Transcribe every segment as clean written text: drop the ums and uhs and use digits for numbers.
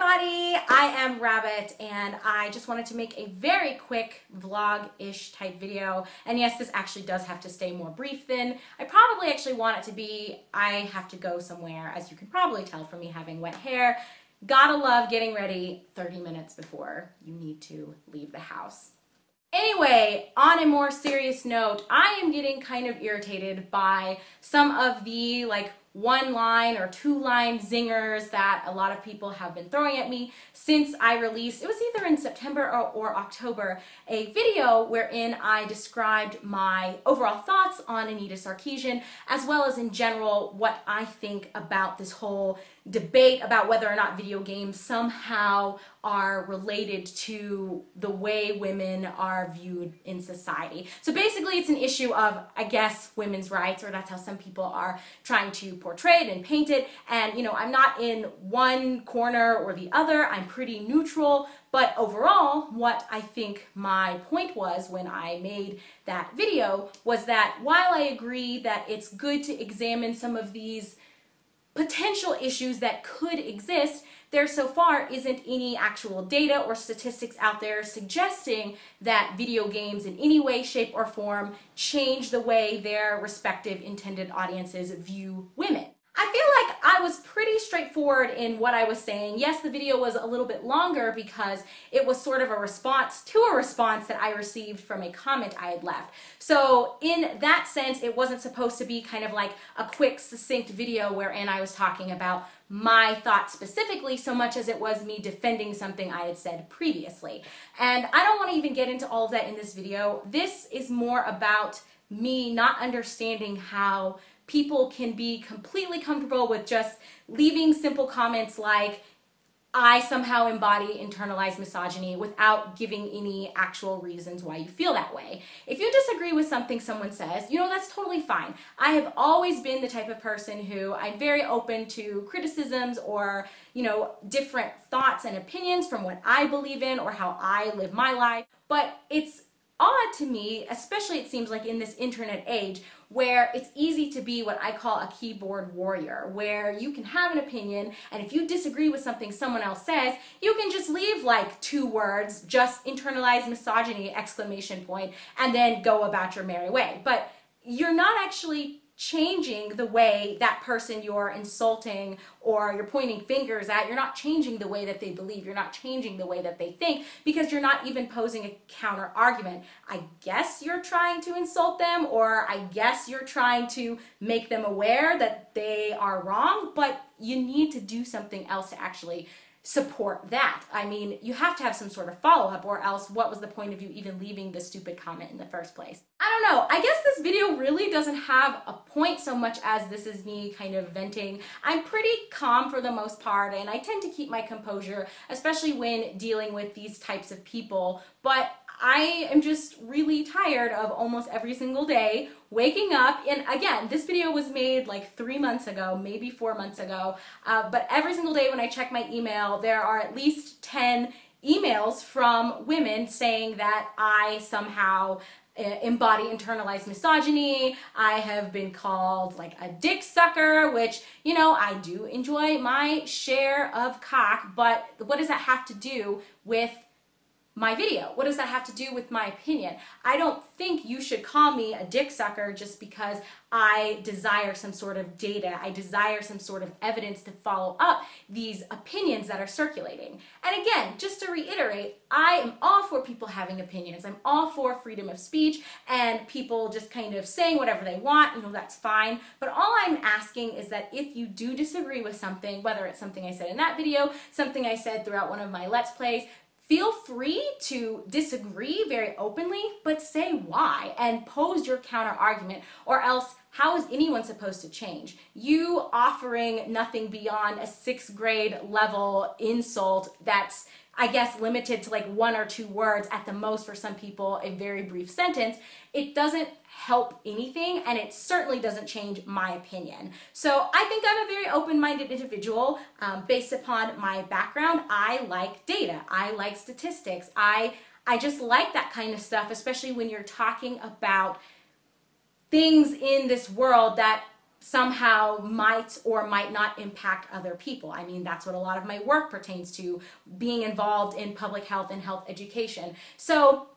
everybody, I am Rabbit and I just wanted to make a very quick vlog-ish type video. And yes, this actually does have to stay more brief than I probably actually want it to be. I have to go somewhere, as you can probably tell from me having wet hair. Gotta love getting ready 30 minutes before you need to leave the house. Anyway, on a more serious note, I am getting kind of irritated by some of the one-line or two-line zingers that a lot of people have been throwing at me since I released, it was either in September or October, a video wherein I described my overall thoughts on Anita Sarkeesian, as well as in general what I think about this whole debate about whether or not video games somehow are related to the way women are viewed in society. So basically it's an issue of, I guess, women's rights, or that's how some people are trying to portray it and paint it. And you know, I'm not in one corner or the other, I'm pretty neutral, but overall what I think my point was when I made that video was that while I agree that it's good to examine some of these potential issues that could exist, there so far isn't any actual data or statistics out there suggesting that video games in any way, shape, or form change the way their respective intended audiences view women. I feel like I was pretty straightforward in what I was saying. Yes, the video was a little bit longer because it was sort of a response to a response that I received from a comment I had left. So in that sense, it wasn't supposed to be kind of like a quick, succinct video wherein I was talking about my thoughts specifically so much as it was me defending something I had said previously. And I don't want to even get into all of that in this video. This is more about me not understanding how people can be completely comfortable with just leaving simple comments like, I somehow embody internalized misogyny without giving any actual reasons why you feel that way. If you disagree with something someone says, you know, that's totally fine. I have always been the type of person who I'm very open to criticisms or, you know, different thoughts and opinions from what I believe in or how I live my life. But it's odd to me, especially it seems like in this internet age, where it's easy to be what I call a keyboard warrior, where you can have an opinion, and if you disagree with something someone else says, you can just leave like 2 words, just internalized misogyny, ! And then go about your merry way. But you're not actually changing the way that person you're insulting or you're pointing fingers at. You're not changing the way that they believe. You're not changing the way that they think, because you're not even posing a counter argument. I guess you're trying to insult them, or I guess you're trying to make them aware that they are wrong, but you need to do something else to actually support that. I mean, you have to have some sort of follow-up, or else what was the point of you even leaving this stupid comment in the first place? I don't know. I guess this video really doesn't have a point so much as this is me kind of venting. I'm pretty calm for the most part, and I tend to keep my composure, especially when dealing with these types of people, but I am just really tired of almost every single day waking up, and again, this video was made like 3 months ago, maybe 4 months ago, but every single day when I check my email, there are at least 10 emails from women saying that I somehow embody internalized misogyny. I have been called like a dick sucker, which, you know, I do enjoy my share of cock, but what does that have to do with my video? What does that have to do with my opinion? I don't think you should call me a dick sucker just because I desire some sort of data. I desire some sort of evidence to follow up these opinions that are circulating. And again, just to reiterate, I am all for people having opinions. I'm all for freedom of speech and people just kind of saying whatever they want, you know, that's fine. But all I'm asking is that if you do disagree with something, whether it's something I said in that video, something I said throughout one of my Let's Plays, feel free to disagree very openly, but say why and pose your counter argument, or else how is anyone supposed to change? You offering nothing beyond a 6th grade level insult that's, I guess, limited to like 1 or 2 words at the most for some people, a very brief sentence, it doesn't help anything, and it certainly doesn't change my opinion. So I think I'm a very open-minded individual. Based upon my background, I like data, I like statistics, I just like that kind of stuff, especially when you're talking about things in this world that somehow might or might not impact other people. I mean, that's what a lot of my work pertains to, being involved in public health and health education. So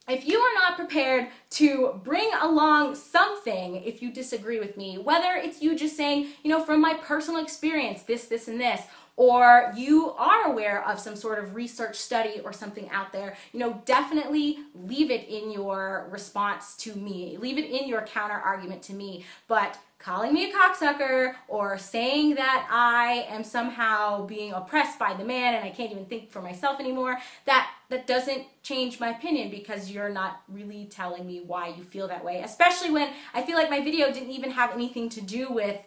if you are not prepared to bring along something, if you disagree with me, whether it's you just saying, you know, from my personal experience, this, and this, or you are aware of some sort of research study or something out there, you know, definitely leave it in your response to me. Leave it in your counter argument to me. But calling me a cocksucker or saying that I am somehow being oppressed by the man and I can't even think for myself anymore, that doesn't change my opinion, because you're not really telling me why you feel that way, especially when I feel like my video didn't even have anything to do with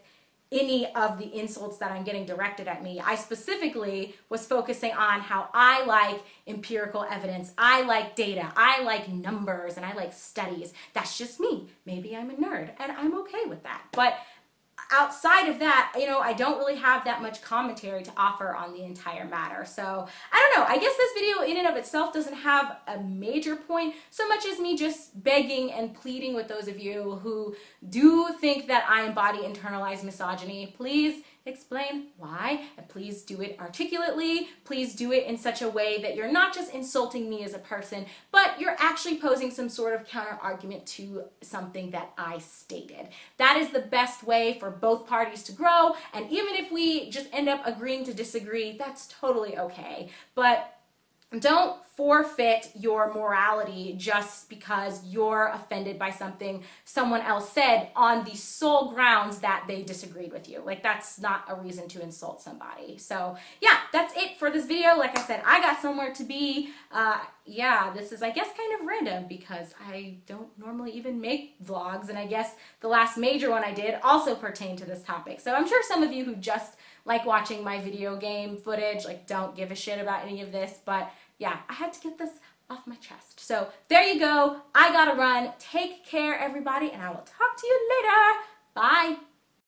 any of the insults that I'm getting directed at me. I specifically was focusing on how I like empirical evidence, I like data, I like numbers, and I like studies. That's just me. Maybe I'm a nerd, and I'm okay with that. But outside of that, you know, I don't really have that much commentary to offer on the entire matter. So I don't know, I guess this video in and of itself doesn't have a major point so much as me just begging and pleading with those of you who do think that I embody internalized misogyny. Please explain why, and please do it articulately. Please do it in such a way that you're not just insulting me as a person, but you're actually posing some sort of counter argument to something that I stated. That is the best way for both parties to grow, and even if we just end up agreeing to disagree, that's totally okay. But don't forfeit your morality just because you're offended by something someone else said on the sole grounds that they disagreed with you. Like, that's not a reason to insult somebody. So yeah, that's it for this video. Like I said, I got somewhere to be. Yeah, this is, I guess, kind of random because I don't normally even make vlogs, and I guess the last major one I did also pertained to this topic. So I'm sure some of you who just like watching my video game footage, like, don't give a shit about any of this, but yeah, I had to get this off my chest. So there you go. I gotta run. Take care, everybody, and I will talk to you later. Bye.